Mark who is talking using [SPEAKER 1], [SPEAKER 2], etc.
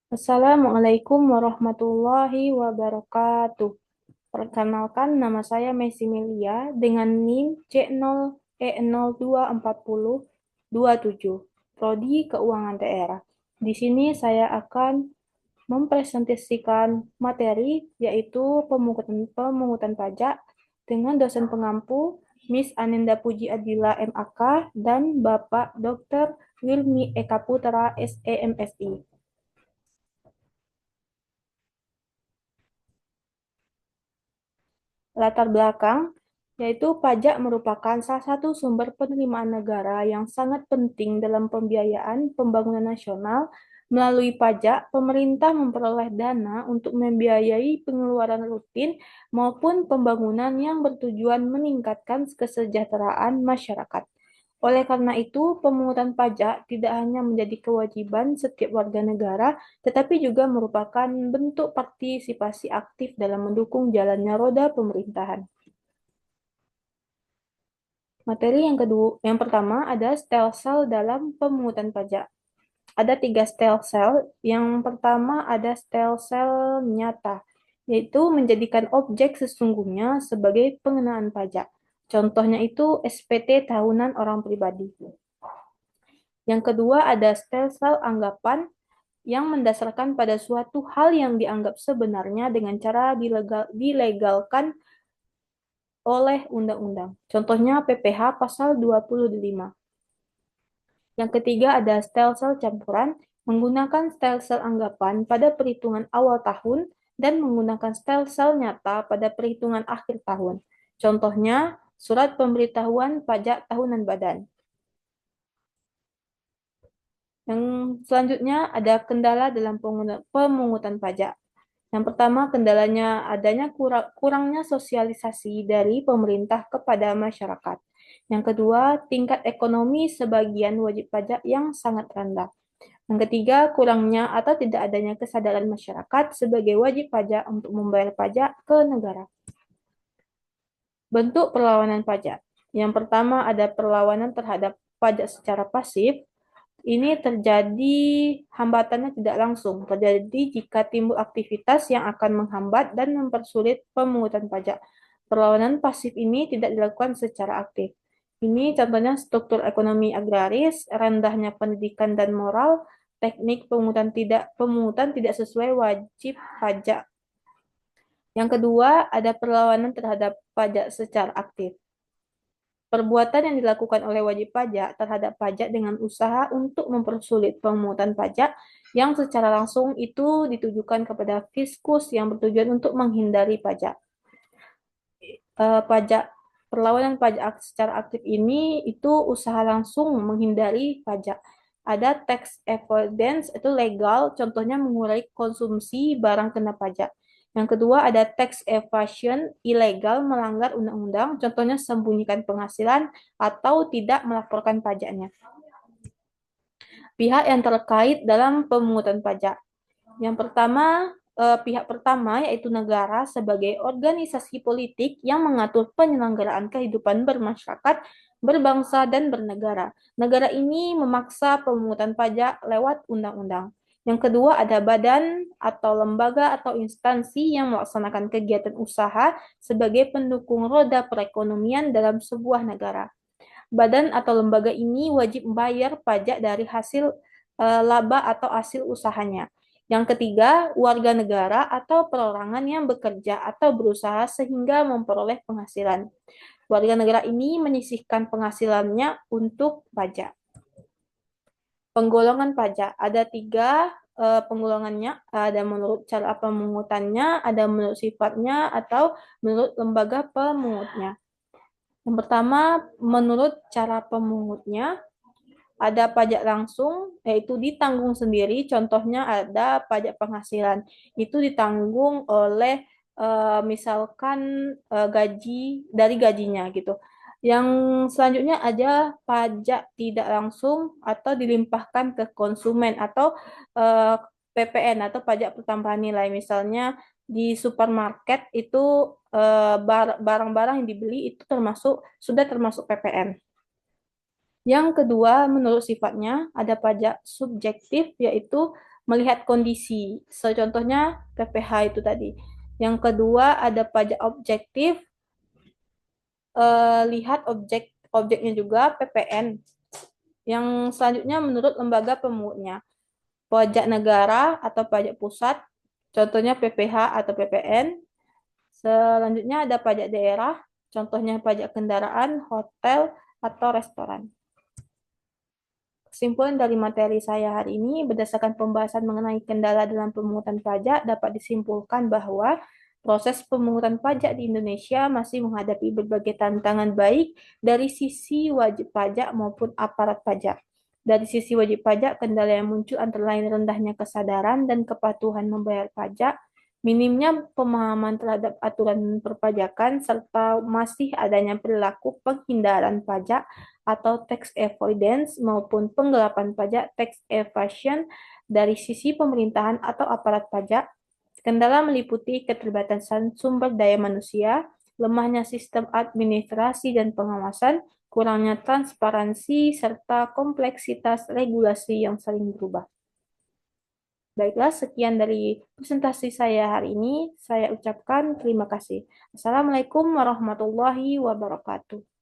[SPEAKER 1] Assalamualaikum warahmatullahi wabarakatuh. Perkenalkan, nama saya Messi Melia dengan NIM C0E024027, Prodi Keuangan Daerah. Di sini saya akan mempresentasikan materi yaitu pemungutan pajak dengan dosen pengampu Miss Ananda Puji Adila MAK dan Bapak Dr. Wilmi Eka Putra SEMSI. Latar belakang, yaitu pajak merupakan salah satu sumber penerimaan negara yang sangat penting dalam pembiayaan pembangunan nasional. Melalui pajak, pemerintah memperoleh dana untuk membiayai pengeluaran rutin maupun pembangunan yang bertujuan meningkatkan kesejahteraan masyarakat. Oleh karena itu, pemungutan pajak tidak hanya menjadi kewajiban setiap warga negara, tetapi juga merupakan bentuk partisipasi aktif dalam mendukung jalannya roda pemerintahan. Materi yang kedua, yang pertama ada stelsel dalam pemungutan pajak. Ada tiga stelsel. Yang pertama ada stelsel nyata, yaitu menjadikan objek sesungguhnya sebagai pengenaan pajak. Contohnya itu SPT tahunan orang pribadi. Yang kedua ada stelsel anggapan yang mendasarkan pada suatu hal yang dianggap sebenarnya dengan cara dilegalkan oleh undang-undang. Contohnya PPh pasal 25. Yang ketiga ada stelsel campuran, menggunakan stelsel anggapan pada perhitungan awal tahun dan menggunakan stelsel nyata pada perhitungan akhir tahun. Contohnya surat pemberitahuan pajak tahunan badan. Yang selanjutnya ada kendala dalam pemungutan pajak. Yang pertama, kendalanya adanya kurangnya sosialisasi dari pemerintah kepada masyarakat. Yang kedua, tingkat ekonomi sebagian wajib pajak yang sangat rendah. Yang ketiga, kurangnya atau tidak adanya kesadaran masyarakat sebagai wajib pajak untuk membayar pajak ke negara. Bentuk perlawanan pajak. Yang pertama ada perlawanan terhadap pajak secara pasif. Ini terjadi hambatannya tidak langsung, terjadi jika timbul aktivitas yang akan menghambat dan mempersulit pemungutan pajak. Perlawanan pasif ini tidak dilakukan secara aktif. Ini contohnya struktur ekonomi agraris, rendahnya pendidikan dan moral, teknik pemungutan tidak sesuai wajib pajak. Yang kedua, ada perlawanan terhadap pajak secara aktif. Perbuatan yang dilakukan oleh wajib pajak terhadap pajak dengan usaha untuk mempersulit pemungutan pajak yang secara langsung itu ditujukan kepada fiskus yang bertujuan untuk menghindari pajak. Pajak perlawanan pajak secara aktif ini itu usaha langsung menghindari pajak. Ada tax avoidance itu legal, contohnya mengurangi konsumsi barang kena pajak. Yang kedua ada tax evasion ilegal melanggar undang-undang, contohnya sembunyikan penghasilan atau tidak melaporkan pajaknya. Pihak yang terkait dalam pemungutan pajak. Yang pertama, pihak pertama yaitu negara sebagai organisasi politik yang mengatur penyelenggaraan kehidupan bermasyarakat, berbangsa, dan bernegara. Negara ini memaksa pemungutan pajak lewat undang-undang. Yang kedua ada badan atau lembaga atau instansi yang melaksanakan kegiatan usaha sebagai pendukung roda perekonomian dalam sebuah negara. Badan atau lembaga ini wajib membayar pajak dari hasil laba atau hasil usahanya. Yang ketiga, warga negara atau perorangan yang bekerja atau berusaha sehingga memperoleh penghasilan. Warga negara ini menyisihkan penghasilannya untuk pajak. Penggolongan pajak ada tiga penggolongannya, ada menurut cara pemungutannya, ada menurut sifatnya, atau menurut lembaga pemungutnya. Yang pertama, menurut cara pemungutnya, ada pajak langsung, yaitu ditanggung sendiri. Contohnya ada pajak penghasilan. Itu ditanggung oleh misalkan gaji dari gajinya gitu. Yang selanjutnya ada pajak tidak langsung atau dilimpahkan ke konsumen atau PPN atau pajak pertambahan nilai. Misalnya di supermarket itu barang-barang yang dibeli itu sudah termasuk PPN. Yang kedua, menurut sifatnya, ada pajak subjektif, yaitu melihat kondisi. Contohnya PPh itu tadi. Yang kedua ada pajak objektif, lihat objeknya juga PPN. Yang selanjutnya menurut lembaga pemungutnya. Pajak negara atau pajak pusat, contohnya PPh atau PPN. Selanjutnya ada pajak daerah, contohnya pajak kendaraan, hotel, atau restoran. Kesimpulan dari materi saya hari ini, berdasarkan pembahasan mengenai kendala dalam pemungutan pajak, dapat disimpulkan bahwa proses pemungutan pajak di Indonesia masih menghadapi berbagai tantangan baik dari sisi wajib pajak maupun aparat pajak. Dari sisi wajib pajak, kendala yang muncul antara lain rendahnya kesadaran dan kepatuhan membayar pajak, minimnya pemahaman terhadap aturan perpajakan, serta masih adanya perilaku penghindaran pajak atau tax avoidance maupun penggelapan pajak tax evasion dari sisi pemerintahan atau aparat pajak. Kendala meliputi keterbatasan sumber daya manusia, lemahnya sistem administrasi dan pengawasan, kurangnya transparansi, serta kompleksitas regulasi yang sering berubah. Baiklah, sekian dari presentasi saya hari ini. Saya ucapkan terima kasih. Assalamualaikum warahmatullahi wabarakatuh.